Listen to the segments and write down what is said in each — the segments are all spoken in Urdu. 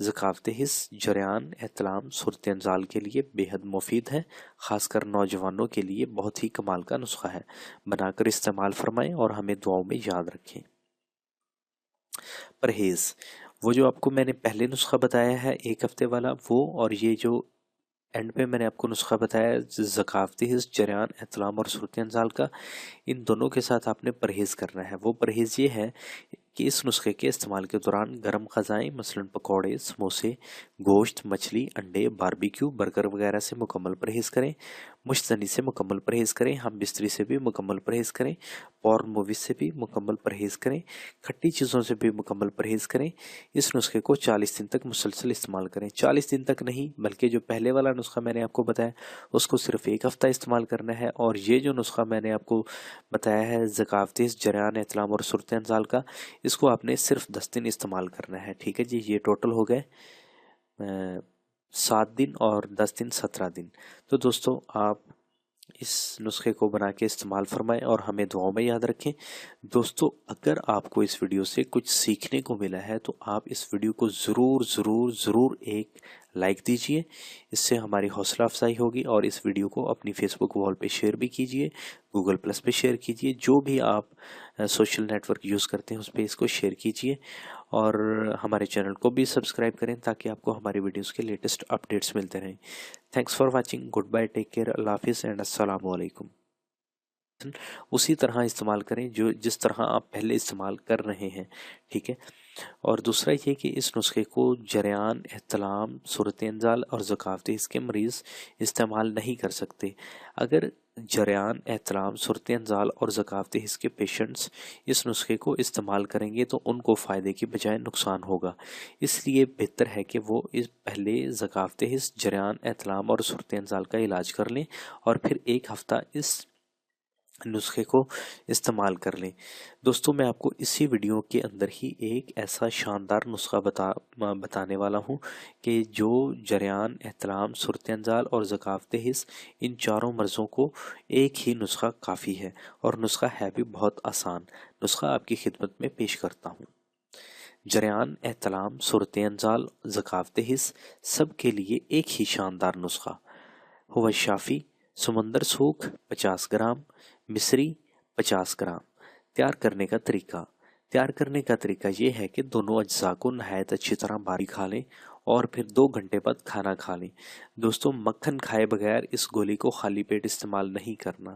ذکاوت حص جریان احتلام صورت انزال کے لیے بے حد مفید ہے، خاص کر نوجوانوں کے لیے بہت ہی کمال کا نسخہ ہے۔ بنا کر استعمال فرمائیں اور ہمیں دعاؤں میں یاد رکھیں۔ پرہیز، وہ جو آپ کو میں نے پہلے نسخہ بتایا ہے 1 ہفتے والا، وہ اور یہ جو اینڈ پہ میں نے آپ کو نسخہ بتایا ذکاوت حص جریان احتلام اور صورت انزال کا، ان دونوں کے ساتھ آپ نے پرہیز کرنا ہے۔ وہ پرہیز یہ ہے کہ اس نسخے کے استعمال کے دوران گرم غذائیں مثلاً پکوڑے، سموسے، گوشت، مچھلی، انڈے، باربیکیو، برگر وغیرہ سے مکمل پرہیز کریں، مشتنی سے مکمل پرہیز کریں، ہم بستری سے بھی مکمل پرہیز کریں، پورن موویز سے بھی مکمل پرہیز کریں، کھٹی چیزوں سے بھی مکمل پرہیز کریں۔ اس نسخے کو 40 دن تک مسلسل استعمال کریں۔ 40 دن تک نہیں، بلکہ جو پہلے والا نسخہ میں نے آپ کو بتایا اس کو صرف 1 ہفتہ استعمال کرنا ہے، اور یہ جو نسخہ میں نے آپ کو بتایا ہے ذکاوت حص جریان احتلام اور صورت انزال کا، اس کو آپ نے صرف 10 دن استعمال کرنا ہے۔ ٹھیک ہے جی، یہ ٹوٹل ہو گئے 7 دن اور 10 دن 17 دن۔ تو دوستو آپ اس نسخے کو بنا کے استعمال فرمائیں اور ہمیں دعاؤں میں یاد رکھیں۔ دوستو اگر آپ کو اس ویڈیو سے کچھ سیکھنے کو ملا ہے تو آپ اس ویڈیو کو ضرور ضرور ضرور ایک لائک دیجئے، اس سے ہماری حوصلہ افزائی ہوگی، اور اس ویڈیو کو اپنی فیس بک وال پہ شیئر بھی کیجئے، گوگل پلس پہ شیئر کیجئے، جو بھی آپ سوشل نیٹ ورک یوز کرتے ہیں اس پہ اس کو شیئر کیجئے، اور ہمارے چینل کو بھی سبسکرائب کریں تاکہ آپ کو ہماری ویڈیوز کے لیٹسٹ اپڈیٹس ملتے رہیں۔ Thanks for watching, good bye, take care, اللہ حافظ اینڈ السلام علیکم۔ اسی طرح استعمال کریں جس طرح آپ پہلے استعمال کر رہے ہیں، ٹھیک ہے۔ اور دوسرا یہ کہ اس نسخے کو جریان احتلام صورت انزال اور ذکاوت حص کے مریض استعمال نہیں کر سکتے۔ اگر جریان احتلام صورت انزال اور ذکاوت حص کے پیشنٹس اس نسخے کو استعمال کریں گے تو ان کو فائدے کی بجائے نقصان ہوگا، اس لیے بہتر ہے کہ وہ پہلے ذکاوت حص جریان احتلام اور صورت انزال کا علاج کر لیں اور پھر 1 ہفتہ اس نسخے کو استعمال کر لیں۔ دوستو میں آپ کو اسی ویڈیو کے اندر ہی ایک ایسا شاندار نسخہ بتانے والا ہوں کہ جو جریان احتلام صورت انزال اور ذکاوت حص ان چاروں مرضوں کو ایک ہی نسخہ کافی ہے، اور نسخہ ہے بھی بہت آسان۔ نسخہ آپ کی خدمت میں پیش کرتا ہوں۔ جریان احتلام صورت انزال ذکاوت حص سب کے لیے ایک ہی شاندار نسخہ۔ ہوا شافی، سمندر سوکھ 50 گرام، مصری 50 گرام۔ تیار کرنے کا طریقہ یہ ہے کہ دونوں اجزاء کو نہایت اچھی طرح باریک کھا لیں اور پھر 2 گھنٹے بعد کھانا کھا لیں۔ دوستو مکھن کھائے بغیر اس گولی کو خالی پیٹ استعمال نہیں کرنا،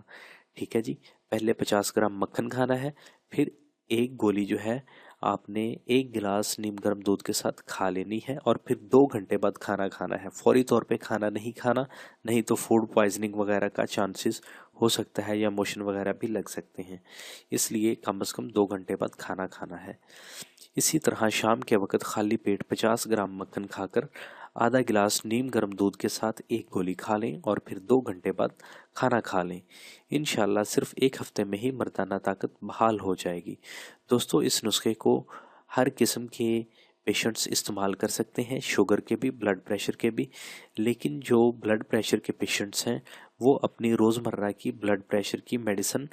ٹھیک ہے جی۔ پہلے 50 گرام مکھن کھانا ہے، پھر ایک گولی جو ہے آپ نے 1 گلاس نیم گرم دودھ کے ساتھ کھا لینی ہے، اور پھر 2 گھنٹے بعد کھانا کھانا ہے۔ فوری طور پہ کھانا نہیں کھانا، نہیں تو فوڈ پوائزننگ وغیرہ کا چانسز ہو سکتا ہے، یا موشن وغیرہ بھی لگ سکتے ہیں، اس لیے کم از کم 2 گھنٹے بعد کھانا کھانا ہے۔ اسی طرح شام کے وقت خالی پیٹ 50 گرام مکھن کھا کر آدھا گلاس نیم گرم دودھ کے ساتھ 1 گولی کھا لیں، اور پھر 2 گھنٹے بعد کھانا کھا لیں۔ انشاءاللہ صرف 1 ہفتے میں ہی مردانہ طاقت بحال ہو جائے گی۔ دوستو اس نسخے کو ہر قسم کے پیشنٹس استعمال کر سکتے ہیں، شوگر کے بھی، بلڈ پریشر کے بھی، لیکن جو بلڈ پریشر کے پیشنٹس ہیں وہ اپنی روزمرہ کی بلڈ پریشر کی میڈیسن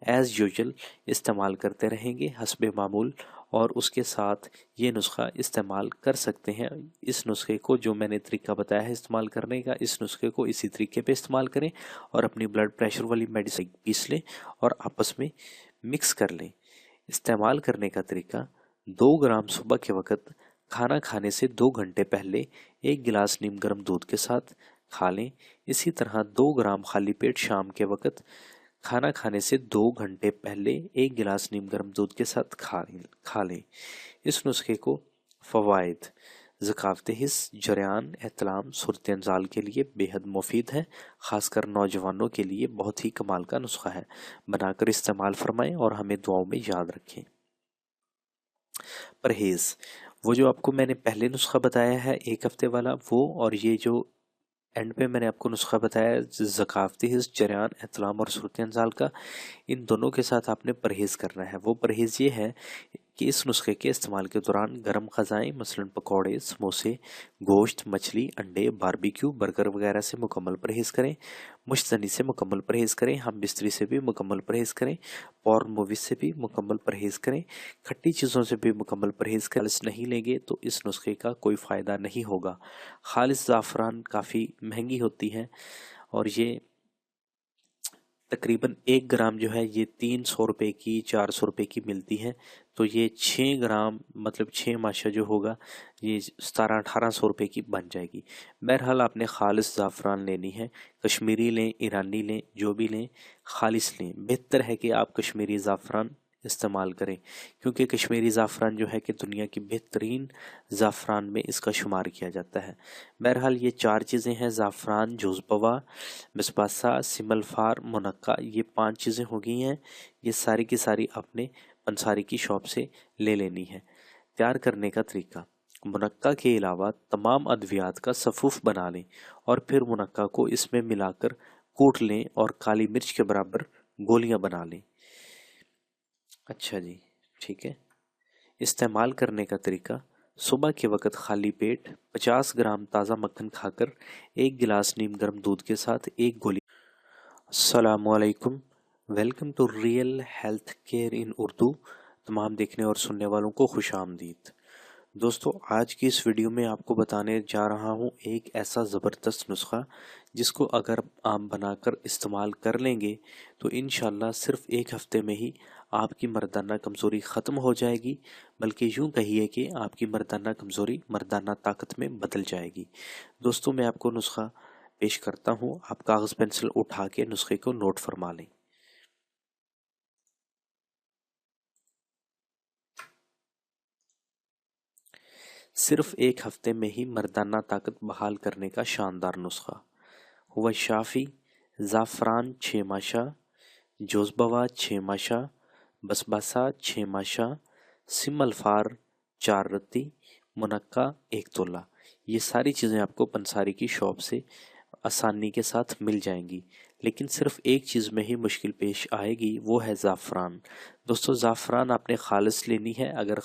ایز یوزل استعمال کرتے رہیں گے حسب معمول، اور اس کے ساتھ یہ نسخہ استعمال کر سکتے ہیں۔ اس نسخے کو جو میں نے طریقہ بتایا ہے استعمال کرنے کا، اس نسخے کو اسی طریقے پہ استعمال کریں اور اپنی بلڈ پریشر والی میڈیسن پیس لیں اور آپس میں مکس کر لیں۔ استعمال کرنے کا طریقہ: 2 گرام صبح کے وقت کھانا کھانے سے 2 گھنٹے پہلے 1 گلاس نیم گرم دودھ کے ساتھ کھا لیں۔ اسی طرح 2 گرام خالی پیٹ شام کے وقت کھانا کھانے سے 2 گھنٹے پہلے 1 گلاس نیم گرم دودھ کے ساتھ کھا لیں۔ اس نسخے کو فوائد: ذکاوت حص جریان احتلام صورت انزال کے لیے بے حد مفید ہے، خاص کر نوجوانوں کے لیے بہت ہی کمال کا نسخہ ہے۔ بنا کر استعمال فرمائیں اور ہمیں دعاؤں میں یاد رکھیں۔ پرہیز، وہ جو آپ کو میں نے پہلے نسخہ بتایا ہے 1 ہفتے والا، وہ اور یہ جو اینڈ پہ میں نے آپ کو نسخہ بتایا ذکاوت حص جریان احتلام اور صورت انزال کا، ان دونوں کے ساتھ آپ نے پرہیز کرنا ہے۔ وہ پرہیز یہ ہے کہ اس نسخے کے استعمال کے دوران گرم غذائیں مثلاً پکوڑے، سموسے، گوشت، مچھلی، انڈے، باربیکیو، برگر وغیرہ سے مکمل پرہیز کریں، مشتنی سے مکمل پرہیز کریں، ہم بستری سے بھی مکمل پرہیز کریں، پورن موویز سے بھی مکمل پرہیز کریں، کھٹی چیزوں سے بھی مکمل پرہیز کریں۔ خالص نہیں لیں گے تو اس نسخے کا کوئی فائدہ نہیں ہوگا۔ خالص زعفران کافی مہنگی ہوتی ہے اور یہ تقریباً 1 گرام جو ہے یہ 300 روپے کی 400 روپے کی ملتی ہے، تو یہ 6 گرام مطلب 6 ماشا جو ہوگا یہ 1700-1800 روپے کی بن جائے گی۔ بہرحال آپ نے خالص زعفران لینی ہے، کشمیری لیں، ایرانی لیں، جو بھی لیں خالص لیں۔ بہتر ہے کہ آپ کشمیری زعفران استعمال کریں کیونکہ کشمیری زعفران جو ہے کہ دنیا کی بہترین زعفران میں اس کا شمار کیا جاتا ہے۔ بہرحال یہ 4 چیزیں ہیں، زعفران، جوزبوا، بسباسا، سمل فار، منقع، یہ 5 چیزیں ہو گئی ہیں۔ یہ ساری کی ساری آپ نے پنساری کی شاپ سے لے لینی ہے۔ تیار کرنے کا طریقہ: منقع کے علاوہ تمام ادویات کا صفوف بنا لیں اور پھر منقع کو اس میں ملا کر کوٹ لیں اور کالی مرچ کے برابر گولیاں بنا لیں۔ اچھا جی، ٹھیک ہے۔ استعمال کرنے کا طریقہ: صبح کے وقت خالی پیٹ 50 گرام تازہ مکھن کھا کر 1 گلاس نیم گرم دودھ کے ساتھ 1 گولی۔ السلام علیکم، welcome to real health care in Urdu. تمام دیکھنے اور سننے والوں کو خوش آمدید۔ دوستو، آج کی اس ویڈیو میں آپ کو بتانے جا رہا ہوں ایک ایسا زبردست نسخہ جس کو اگر آپ بنا کر استعمال کر لیں گے تو انشاءاللہ صرف 1 ہفتے میں ہی آپ کی مردانہ کمزوری ختم ہو جائے گی، بلکہ یوں کہیے کہ آپ کی مردانہ کمزوری مردانہ طاقت میں بدل جائے گی۔ دوستو، میں آپ کو نسخہ پیش کرتا ہوں، آپ کاغذ پینسل اٹھا کے نسخے کو نوٹ فرما لیں۔ صرف 1 ہفتے میں ہی مردانہ طاقت بحال کرنے کا شاندار نسخہ۔ ہوا شافی: زعفران 6 ماشا، جوزبوا 6 ماشا، بسباسا 6 ماشا، سمل فار 4 رتی، منقع 1 تولہ۔ یہ ساری چیزیں آپ کو پنساری کی شاپ سے آسانی کے ساتھ مل جائیں گی، لیکن صرف ایک چیز میں ہی مشکل پیش آئے گی، وہ ہے زعفران۔ دوستو، زعفران آپ نے خالص لینی ہے۔ اگر